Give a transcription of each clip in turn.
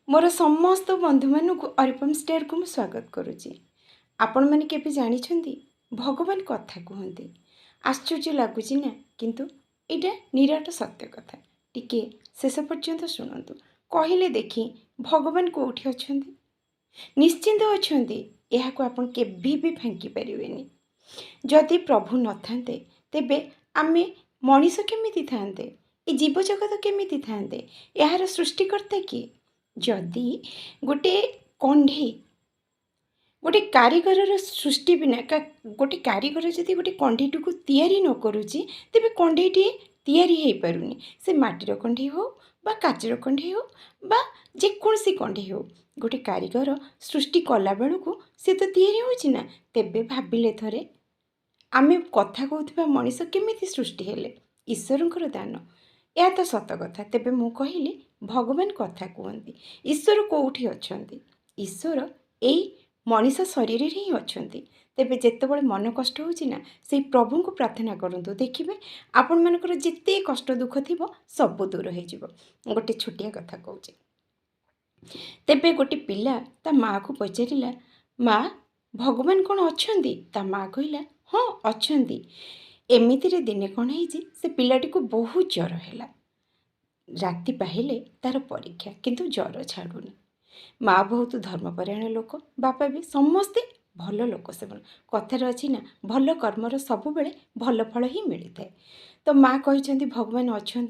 मोर समस्त बंधु मानक अरिपम स्टार को स्वागत करुच्ची। आपण मैंने केबे जानिछंती भगवान कथा कहते आश्चर्य लगुच ना, किंतु एटा निराट सत्य कथा। टिके शेष पर्यंत शुणु कहले देखी भगवान कौटी अच्छे निश्चिंत अच्छा यह आपण केभी भी फांकी पारे। जदि प्रभु न थाते तेबे आमे मनीष केमिति थांते, ए जीव जगत केमिति थांते, यार सृष्टिकर्ता किए? जदि गोटे कंढे गोटे कारीगर सृष्टि बिना गोटे कारीगर जदि गोटे कंढीटी को तैयारी न करुच्ची तेबे कंढेटी तैयारी हो पारुनी। से माटीर कंढे हो बा काचर कंढे हो बा जेकोसी कंढे हो, गोटे कारीगर सृष्टि कला बेलू सी तो तैयारी होची ना। तेबे भाबिले थरे आमे कथा कहूथिबा मनीष केमिति सृष्टि हेले? ईश्वरंकर दान। यह तो सत कथा। तेबे मु कहिली भगवान कथा कहते ईश्वर कौटी अच्छे? ईश्वर यही मनीष शरीर ही अच्छा। तेबे जेतेबेले मन कष्ट होची ना, से प्रभु को प्रार्थना करंतु, देखिबे आपण मानकर जिते कष्ट दुख थी सब दूर हो। गोटे छोटिया कथा कहूँ। तेबे गोटे पिला ता माँ को पचारिला, माँ भगवान कौन अच्छा? ता माँ कहला हाँ अच्छा। एमिति रे दिने कौन है से पिलाटी को बहुत ज्वर है। राति पाहिले तार परीक्षा, किंतु ज्वर छाड़ूनी। माँ बहुत धर्मपरायण लोक, बापा भी समस्ते भल लोक। से कथार अच्छी ना, भल कर्मर सब बेले भल फल ही मिलता है। तो माँ कहते भगवान अच्छा।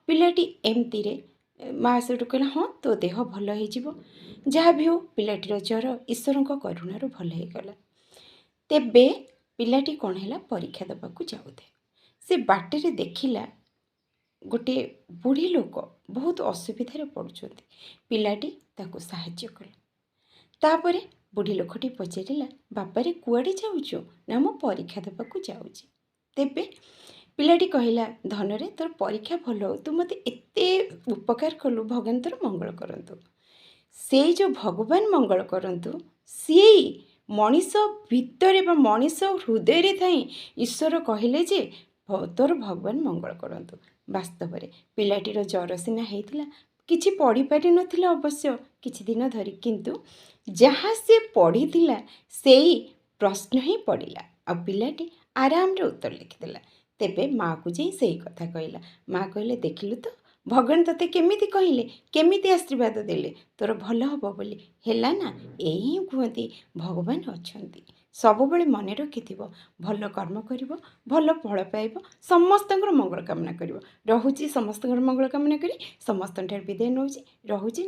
पिलाटी एमती रे माँ से कहला हाँ तो देह भल हो, जहाँ भी हो पिलाटीर ज्वर ईश्वर करुणार भल हो गला। तेबे पिलाटी कौन है परीक्षा देवाक जाऊे, से बाटे देखिला गोटे बुढ़ी लोक बहुत असुविधार पड़ुंट। पिलाटी ताको साहाय्य कला। तापरे बुढ़ी लोकटी पचारिला, बापारे कुआड़े जाऊचु? ना मो परीक्षा देवाक जाऊँगी। तेबे पिलाटी कहला, धनरे तोर परीक्षा भल हो, तू मते एते उपकार कलु, भगवान तोर मंगल करंतु। से जो भगवान मंगल करंतु सी मनीष भितर बा मनीष हृदय रे थाई ईश्वर कहले जे तोर भगवान मंगल करंतु। वास्तव में पिलाटीर ज्वर सीना होता किसी पढ़ी पारि नथिला अवश्य किछि दिन धरी, किंतु जहाँ से पढ़ी से प्रश्न ही पड़ा आ पिलाटी आराम रे उत्तर लिखिदेला। तेबे माँ को जाई सही कथा कहला। माँ कहले देखिलु तो भगवान तते केमिति कहले, केमिति आशीर्वाद देले तोर भल हबो बोली। हेला ना, यही कहती भगवान अछंती। सबुबले मन रखिथिबो, भल कर्म करिवो, भल फल पाइबो, समस्तंकर मंगल कामना करिवो। रहुची समस्तंकर मंगल कामना करी समस्तंठार विदाय नउची, रहुची।